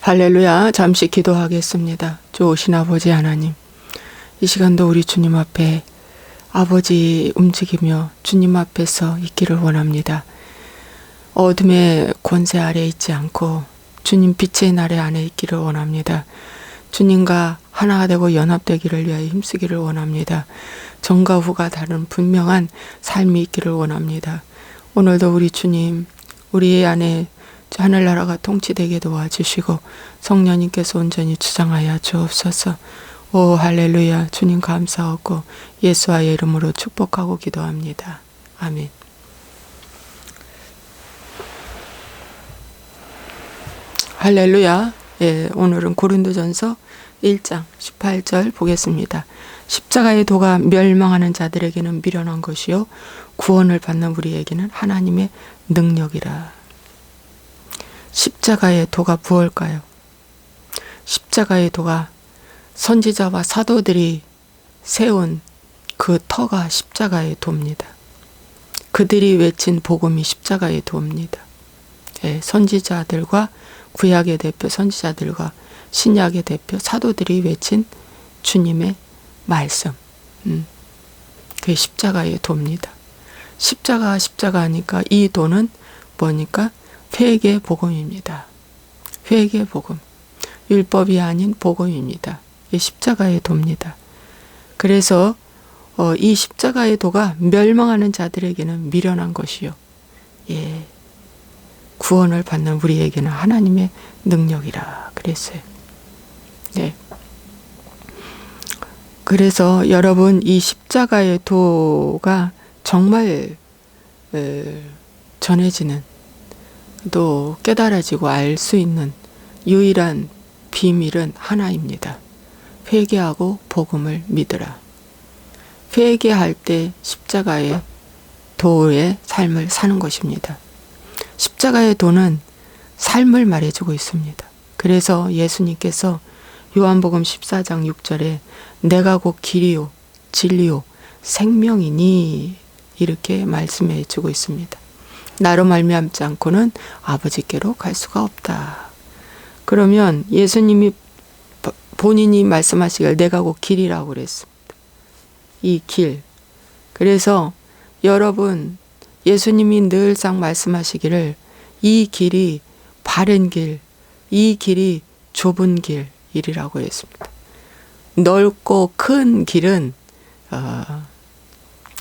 할렐루야. 잠시 기도하겠습니다. 좋으신 아버지 하나님, 이 시간도 우리 주님 앞에 아버지 움직이며 주님 앞에서 있기를 원합니다. 어둠의 권세 아래 있지 않고 주님 빛의 나래 안에 있기를 원합니다. 주님과 하나가 되고 연합되기를 위하여 힘쓰기를 원합니다. 전과 후가 다른 분명한 삶이 있기를 원합니다. 오늘도 우리 주님, 우리 안에 하늘나라가 통치되게 도와주시고 성령님께서 온전히 주장하여 주옵소서. 오 할렐루야. 주님 감사하고 예수와의 이름으로 축복하고 기도합니다. 아멘. 할렐루야. 예, 오늘은 고린도전서 1장 18절 보겠습니다. 십자가의 도가 멸망하는 자들에게는 미련한 것이요 구원을 받는 우리에게는 하나님의 능력이라. 십자가의 도가 무엇일까요? 십자가의 도가 선지자와 사도들이 세운 그 터가 십자가의 도입니다. 그들이 외친 복음이 십자가의 도입니다. 예, 선지자들과 구약의 대표 선지자들과 신약의 대표 사도들이 외친 주님의 말씀, 그게 십자가의 도입니다. 십자가 하니까 이 도는 뭐니까 회개 복음입니다. 회개 복음, 율법이 아닌 복음입니다. 이 십자가의 도입니다. 그래서 이 십자가의 도가 멸망하는 자들에게는 미련한 것이요, 예, 구원을 받는 우리에게는 하나님의 능력이라 그랬어요. 네. 그래서 여러분, 이 십자가의 도가 정말 전해지는, 또 깨달아지고 알 수 있는 유일한 비밀은 하나입니다. 회개하고 복음을 믿으라. 회개할 때 십자가의 도의 삶을 사는 것입니다. 십자가의 도는 삶을 말해주고 있습니다. 그래서 예수님께서 요한복음 14장 6절에 내가 곧 길이요 진리요 생명이니 이렇게 말씀해 주고 있습니다. 나로 말미암지 않고는 아버지께로 갈 수가 없다. 그러면 예수님이 본인이 말씀하시길 내가 곧 길이라고 그랬습니다. 이 길. 그래서 여러분, 예수님이 늘상 말씀하시기를 이 길이 바른 길, 이 길이 좁은 길이라고 했습니다. 넓고 큰 길은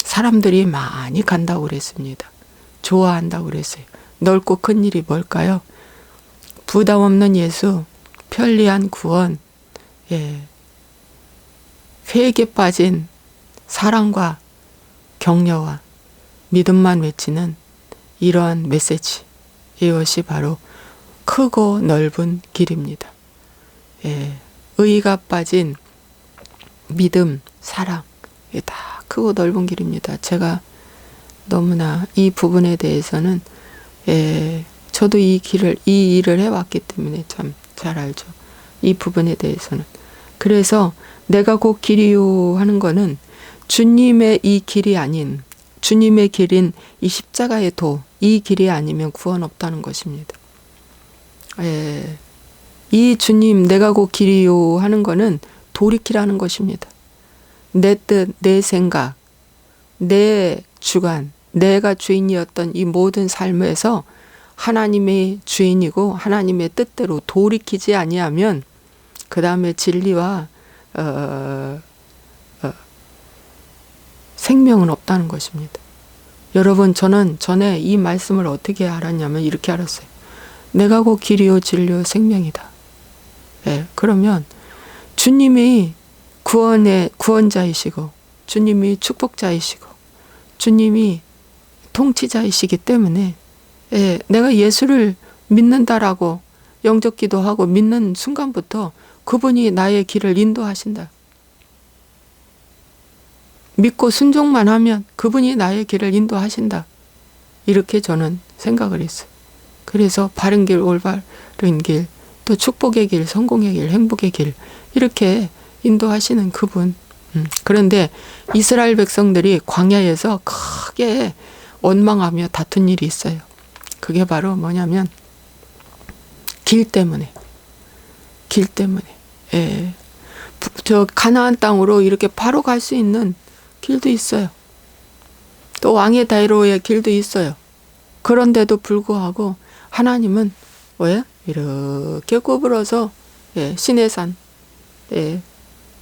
사람들이 많이 간다고 그랬습니다. 좋아한다고 그랬어요. 넓고 큰 일이 뭘까요? 부담 없는 예수, 편리한 구원, 예, 회개에 빠진 사랑과 격려와 믿음만 외치는 이러한 메시지, 이것이 바로 크고 넓은 길입니다. 예, 의가 빠진 믿음, 사랑, 예, 다 크고 넓은 길입니다. 제가 너무나 이 부분에 대해서는, 예, 저도 이 일을 해왔기 때문에 참 잘 알죠. 이 부분에 대해서는. 그래서 내가 곧 길이요 하는 거는 주님의 이 길이 아닌, 주님의 길인 이 십자가의 도, 이 길이 아니면 구원 없다는 것입니다. 예, 이 주님 내가 곧 길이요 하는 거는 돌이키라는 것입니다. 내 뜻, 내 생각, 내 주관, 내가 주인이었던 이 모든 삶에서 하나님의 주인이고 하나님의 뜻대로 돌이키지 아니하면 그 다음에 진리와 생명은 없다는 것입니다. 여러분, 저는 전에 이 말씀을 어떻게 알았냐면 이렇게 알았어요. 내가 곧 길이요 진리요 생명이다. 예, 그러면 주님이 구원자이시고 주님이 축복자이시고 주님이 통치자이시기 때문에, 예, 내가 예수를 믿는다라고 영접 기도하고 믿는 순간부터 그분이 나의 길을 인도하신다. 믿고 순종만 하면 그분이 나의 길을 인도하신다. 이렇게 저는 생각을 했어요. 그래서 바른 길, 올바른 길, 또 축복의 길, 성공의 길, 행복의 길, 이렇게 인도하시는 그분. 그런데 이스라엘 백성들이 광야에서 크게 원망하며 다툰 일이 있어요. 그게 바로 뭐냐면 길 때문에. 길 때문에. 예. 저 가나안 땅으로 이렇게 바로 갈 수 있는 길도 있어요. 또 왕의 다이로의 길도 있어요. 그런데도 불구하고 하나님은 왜 이렇게 구부러서 시내산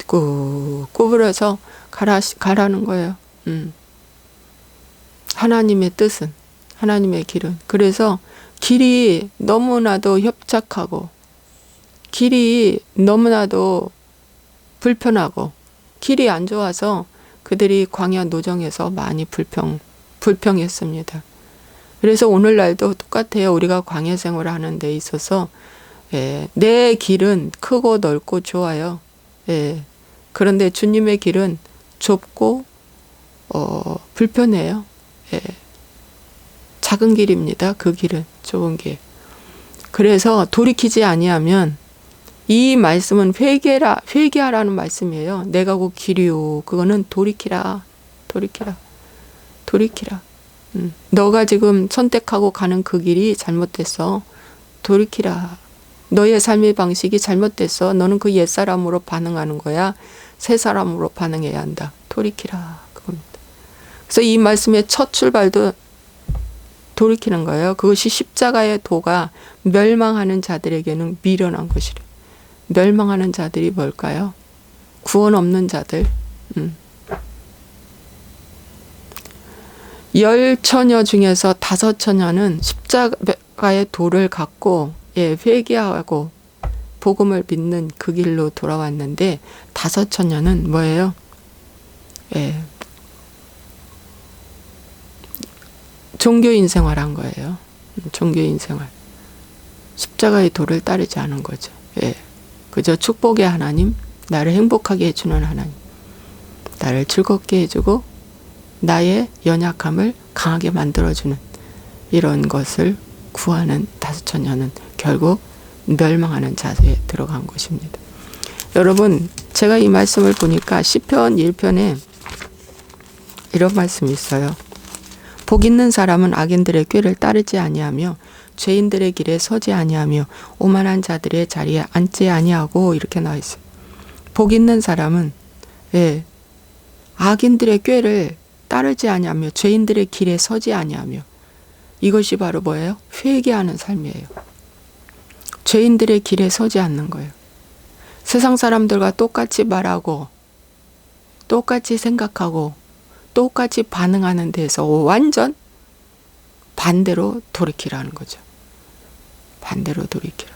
구부러서 가라는 거예요. 하나님의 뜻은, 하나님의 길은. 그래서 길이 너무나도 협착하고 길이 너무나도 불편하고 길이 안 좋아서 그들이 광야 노정에서 많이 불평했습니다. 그래서 오늘날도 똑같아요. 우리가 광야 생활을 하는 데 있어서 내 길은 크고 넓고 좋아요. 그런데 주님의 길은 좁고 불편해요. 작은 길입니다. 그 길은 좁은 길. 그래서 돌이키지 아니하면 이 말씀은 회개하라는 말씀이에요. 내가 곧 길이요. 그거는 돌이키라. 너가 지금 선택하고 가는 그 길이 잘못됐어. 돌이키라. 너의 삶의 방식이 잘못됐어. 너는 그 옛사람으로 반응하는 거야. 새 사람으로 반응해야 한다. 돌이키라. 그겁니다. 그래서 이 말씀의 첫 출발도 돌이키는 거예요. 그것이 십자가의 도가 멸망하는 자들에게는 미련한 것이래. 멸망하는 자들이 뭘까요? 구원 없는 자들. 10처녀 중에서 5처녀는 십자가의 도를 갖고 회개하고 복음을 믿는 그 길로 돌아왔는데 5처녀는 뭐예요? 종교인 생활한 거예요. 종교인 생활. 십자가의 도를 따르지 않은 거죠. 그저 축복의 하나님, 나를 행복하게 해주는 하나님, 나를 즐겁게 해주고 나의 연약함을 강하게 만들어주는 이런 것을 구하는 5처녀는 결국 멸망하는 자세에 들어간 것입니다. 여러분, 제가 이 말씀을 보니까 시편 1편에 이런 말씀이 있어요. 복 있는 사람은 악인들의 꾀를 따르지 아니하며 죄인들의 길에 서지 아니하며 오만한 자들의 자리에 앉지 아니하고 이렇게 나와 있어요. 복 있는 사람은 악인들의 꾀를 따르지 아니하며 죄인들의 길에 서지 아니하며 이것이 바로 뭐예요? 회개하는 삶이에요. 죄인들의 길에 서지 않는 거예요. 세상 사람들과 똑같이 말하고 똑같이 생각하고 똑같이 반응하는 데서 완전 반대로 돌이키라는 거죠. 반대로 돌이키라.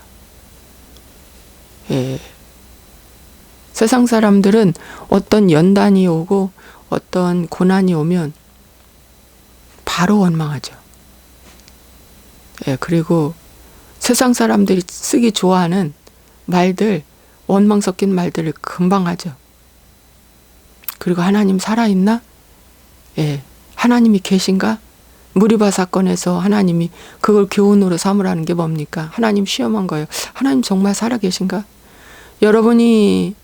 세상 사람들은 어떤 연단이 오고 어떤 고난이 오면 바로 원망하죠. 그리고 세상 사람들이 쓰기 좋아하는 말들, 원망 섞인 말들을 금방 하죠. 그리고 하나님 살아있나? 하나님이 계신가? 무리바 사건에서 하나님이 그걸 교훈으로 삼으라는 게 뭡니까? 하나님 시험한 거예요. 하나님 정말 살아계신가? 여러분이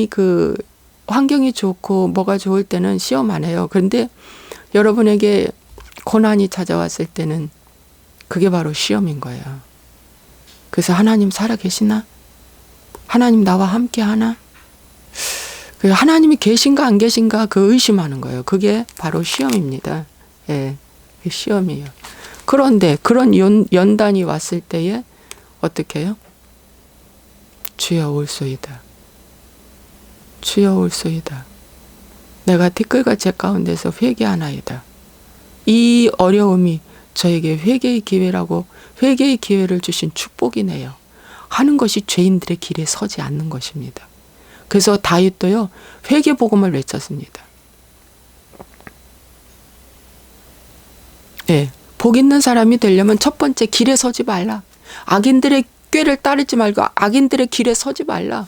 그 환경이 좋고 뭐가 좋을 때는 시험 안 해요. 그런데 여러분에게 고난이 찾아왔을 때는 그게 바로 시험인 거예요. 그래서 하나님 살아계시나? 하나님 나와 함께 하나? 하나님이 계신가 안 계신가 그 의심하는 거예요. 그게 바로 시험입니다. 시험이에요. 그런데 그런 연단이 왔을 때에 어떻게 해요? 주여 올소이다. 주여 올소이다. 내가 티끌같이 가운데서 회개하나이다. 이 어려움이 저에게 회개의 기회라고 회개의 기회를 주신 축복이네요. 하는 것이 죄인들의 길에 서지 않는 것입니다. 그래서 다윗도요 회개 복음을 외쳤습니다. 복 있는 사람이 되려면 첫 번째 길에 서지 말라. 악인들의 꾀를 따르지 말고 악인들의 길에 서지 말라.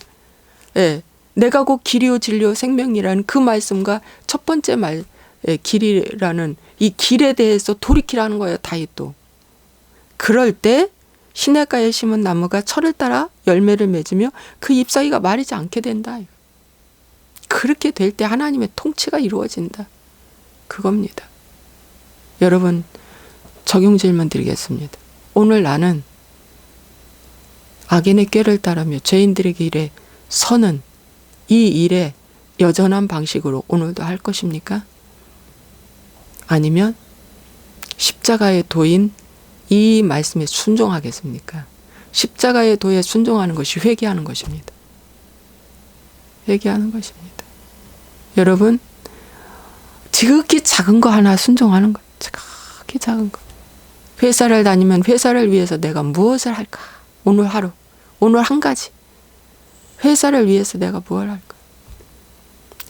내가 곧 길이요 진리요 생명이라는 그 말씀과 첫 번째 길이라는 이 길에 대해서 돌이키라는 거예요. 다윗도. 그럴 때 시냇가에 심은 나무가 철을 따라 열매를 맺으며 그 잎사귀가 마르지 않게 된다. 그렇게 될 때 하나님의 통치가 이루어진다. 그겁니다. 여러분 적용 질문 드리겠습니다. 오늘 나는 악인의 꾀를 따르며 죄인들의 길에 서는 이 일에 여전한 방식으로 오늘도 할 것입니까? 아니면 십자가의 도인 이 말씀에 순종하겠습니까? 십자가의 도에 순종하는 것이 회개하는 것입니다. 회개하는 것입니다. 여러분, 지극히 작은 거 하나 순종하는 것. 지극히 작은 거. 회사를 다니면 회사를 위해서 내가 무엇을 할까? 오늘 하루, 오늘 한 가지. 회사를 위해서 내가 무엇을 할까?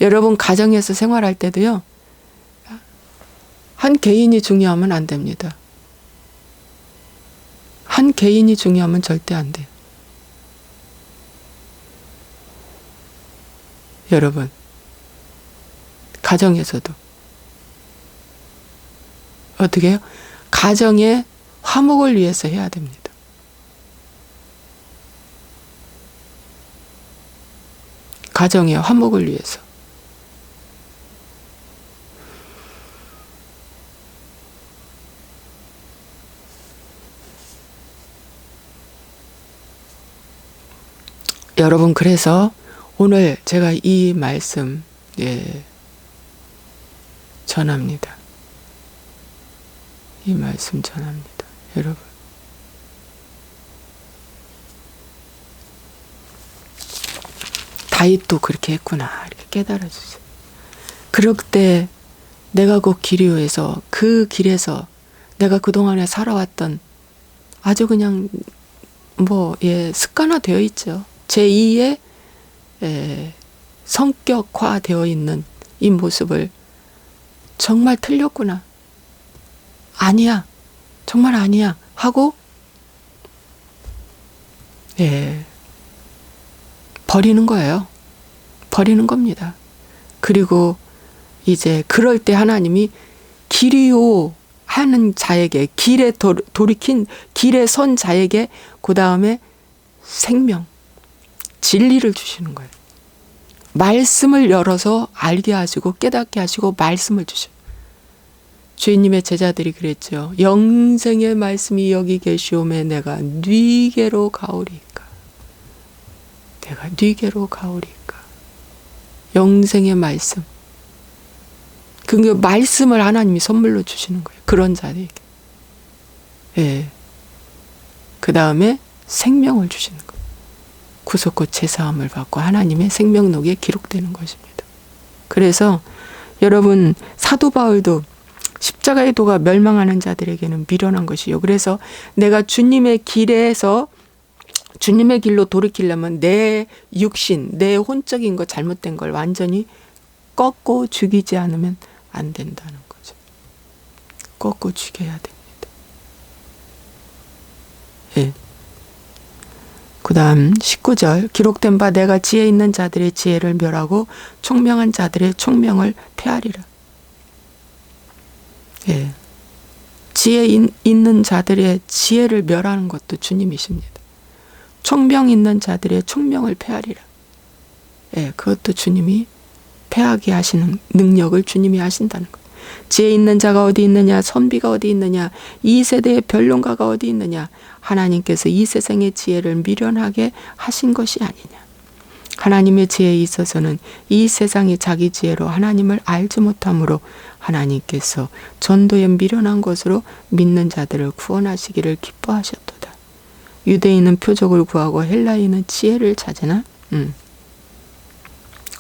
여러분, 가정에서 생활할 때도요, 한 개인이 중요하면 안 됩니다. 한 개인이 중요하면 절대 안 돼요. 여러분, 가정에서도 어떻게 해요? 가정의 화목을 위해서 해야 됩니다. 가정의 화목을 위해서. 여러분, 그래서 오늘 제가 이 말씀 전합니다. 이 말씀 전합니다. 여러분, 다윗도 그렇게 했구나 이렇게 깨달아 주세요. 그럴 때 내가 그 기류에서 그 길에서 내가 그동안에 살아왔던 아주 그냥 습관화되어 있죠. 제2의 성격화되어 있는 이 모습을 정말 틀렸구나. 아니야. 정말 아니야. 하고 버리는 거예요. 버리는 겁니다. 그리고 이제 그럴 때 하나님이 길이요 하는 자에게 길에 돌이킨 길에 선 자에게 그 다음에 생명 진리를 주시는 거예요. 말씀을 열어서 알게 하시고 깨닫게 하시고 말씀을 주셔. 주인님의 제자들이 그랬죠. 영생의 말씀이 여기 계시오매 내가 뉘게로 가오리까. 내가 뉘게로 가오리까. 영생의 말씀. 그 말씀을 하나님이 선물로 주시는 거예요. 그런 자에게. 그 다음에 생명을 주시는 거예요. 구속고 제사함을 받고 하나님의 생명록에 기록되는 것입니다. 그래서 여러분, 사도 바울도 십자가의 도가 멸망하는 자들에게는 미련한 것이요. 그래서 내가 주님의 길에서 주님의 길로 돌이키려면 내 육신, 내 혼적인 것 잘못된 걸 완전히 꺾고 죽이지 않으면 안 된다는 거죠. 꺾고 죽여야 됩니다. 그 다음 19절 기록된 바 내가 지혜 있는 자들의 지혜를 멸하고 총명한 자들의 총명을 폐하리라. 지혜 있는 자들의 지혜를 멸하는 것도 주님이십니다. 총명 있는 자들의 총명을 폐하리라. 그것도 주님이 폐하게 하시는 능력을 주님이 하신다는 거예요. 지혜 있는 자가 어디 있느냐, 선비가 어디 있느냐, 이 세대의 변론가가 어디 있느냐. 하나님께서 이 세상의 지혜를 미련하게 하신 것이 아니냐. 하나님의 지혜에 있어서는 이 세상이 자기 지혜로 하나님을 알지 못함으로 하나님께서 전도에 미련한 것으로 믿는 자들을 구원하시기를 기뻐하셨도다. 유대인은 표적을 구하고 헬라인은 지혜를 찾으나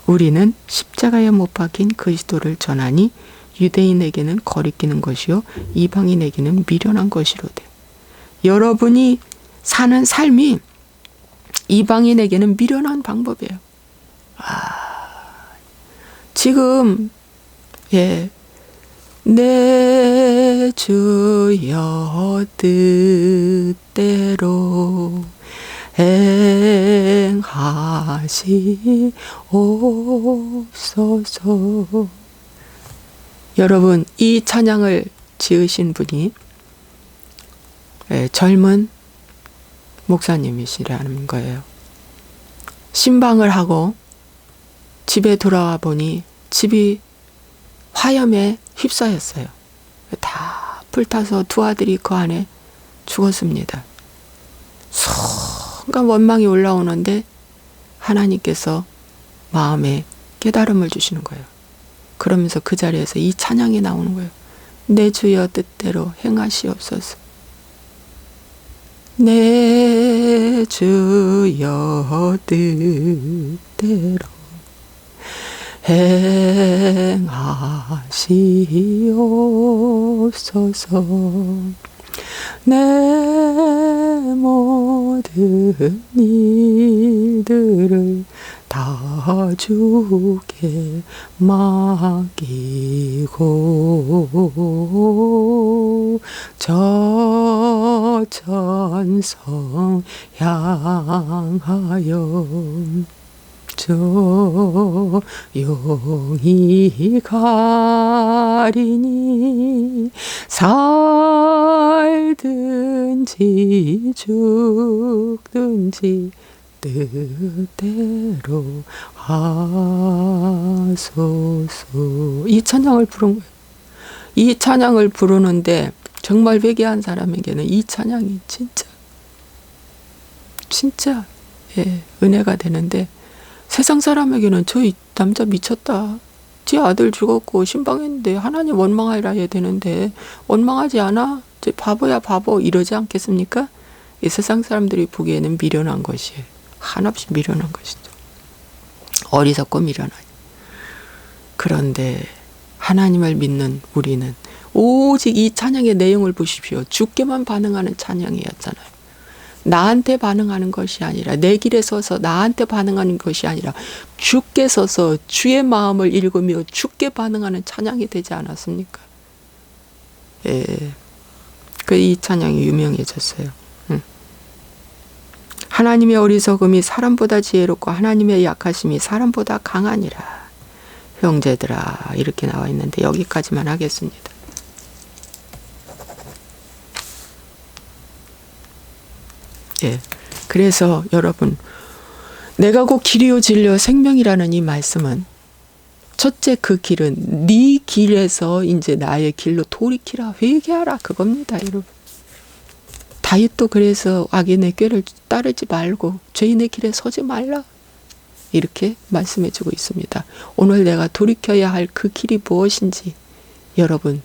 우리는 십자가에 못 박힌 그리스도를 전하니 유대인에게는 거리끼는 것이요 이방인에게는 미련한 것이로되. 여러분이 사는 삶이 이방인에게는 미련한 방법이에요. 지금 내 주여 뜻대로 행하시옵소서. 여러분, 이 찬양을 지으신 분이 젊은 목사님이시라는 거예요. 신방을 하고 집에 돌아와 보니 집이 화염에 휩싸였어요. 다 불타서 두 아들이 그 안에 죽었습니다. 온갖 원망이 올라오는데 하나님께서 마음에 깨달음을 주시는 거예요. 그러면서 그 자리에서 이 찬양이 나오는 거예요. 내 주여 뜻대로 행하시옵소서. 내 주여 뜻대로 행하시옵소서. 내 모든 일들을 다 주께 맡기고 저 천성 향하여 조용히 가리니 살든지 죽든지 뜻대로 하소서. 이 찬양을 부른 거예요. 이 찬양을 부르는데 정말 회개한 사람에게는 이 찬양이 진짜 은혜가 되는데, 세상 사람에게는 저 이 남자 미쳤다, 지 아들 죽었고 신방했는데 하나님 원망하라 해야 되는데 원망하지 않아? 저 바보야 바보 이러지 않겠습니까? 이 세상 사람들이 보기에는 미련한 것이에요. 한없이 미련한 것이죠. 어리석고 미련하니. 그런데 하나님을 믿는 우리는 오직 이 찬양의 내용을 보십시오. 주께만 반응하는 찬양이었잖아요. 나한테 반응하는 것이 아니라, 내 길에 서서 나한테 반응하는 것이 아니라 주께 서서 주의 마음을 읽으며 주께 반응하는 찬양이 되지 않았습니까? 이 찬양이 유명해졌어요. 하나님의 어리석음이 사람보다 지혜롭고 하나님의 약하심이 사람보다 강하니라. 형제들아, 이렇게 나와 있는데 여기까지만 하겠습니다. 그래서 여러분, 내가 곧 길이요 진리요 생명이라는 이 말씀은, 첫째 그 길은 네 길에서 이제 나의 길로 돌이키라, 회개하라, 그겁니다, 여러분. 다윗도 그래서 악인의 꾀를 따르지 말고 죄인의 길에 서지 말라, 이렇게 말씀해주고 있습니다. 오늘 내가 돌이켜야 할 그 길이 무엇인지 여러분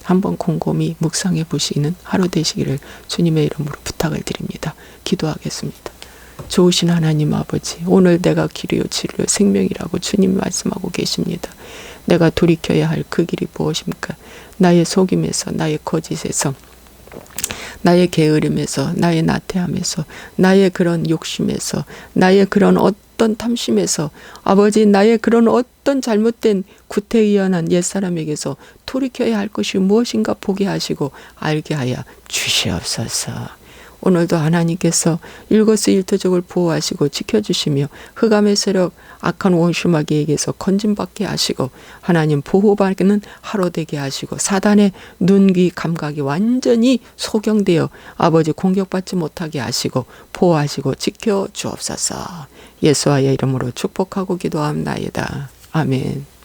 한번 곰곰이 묵상해 보시는 하루 되시기를 주님의 이름으로 부탁을 드립니다. 기도하겠습니다. 좋으신 하나님 아버지, 오늘 내가 길이요 진리요 생명이라고 주님 말씀하고 계십니다. 내가 돌이켜야 할 그 길이 무엇입니까? 나의 속임에서, 나의 거짓에서, 나의 게으름에서, 나의 나태함에서, 나의 그런 욕심에서, 나의 그런 어떤 탐심에서, 아버지 나의 그런 어떤 잘못된 구태의연한 옛사람에게서 돌이켜야 할 것이 무엇인가 보게 하시고 알게 하여 주시옵소서. 오늘도 하나님께서 일거수일투족을 보호하시고 지켜주시며 흑암의 세력, 악한 원수마귀에게서 건진받게 하시고 하나님 보호받는 하루 되게 하시고 사단의 눈, 귀, 감각이 완전히 소경되어 아버지 공격받지 못하게 하시고 보호하시고 지켜주옵소서. 예수와의 이름으로 축복하고 기도합나이다. 아멘.